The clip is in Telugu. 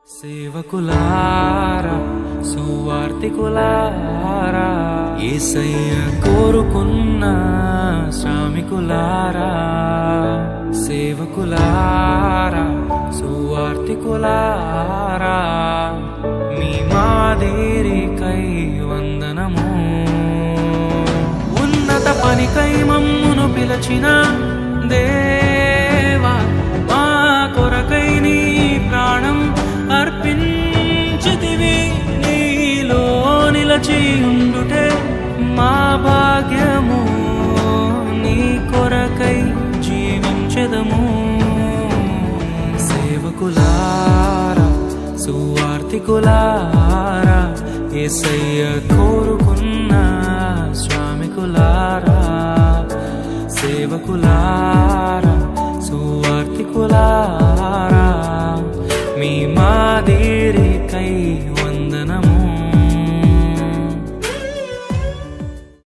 సేవకులారా సువార్తికులారా యేసయ్య కోరుకున్న శ్రామికులారా సేవకులారా సువార్తికులారా మీ మాదిరికై వందనము ఉన్నత పనికై మమ్మును పిలచిన దేవా మా కొరకై నీ ప్రాణం అర్పించితివి నీలో నిలచి ఉండుటే మా భాగ్యము నీ కొరకై జీవించెదము సేవకులారా సువార్తికులారా యేసయ్య కోరుకున్న శ్రామికులారా సేవకులారా సువార్తికులారా మీ మాదిరి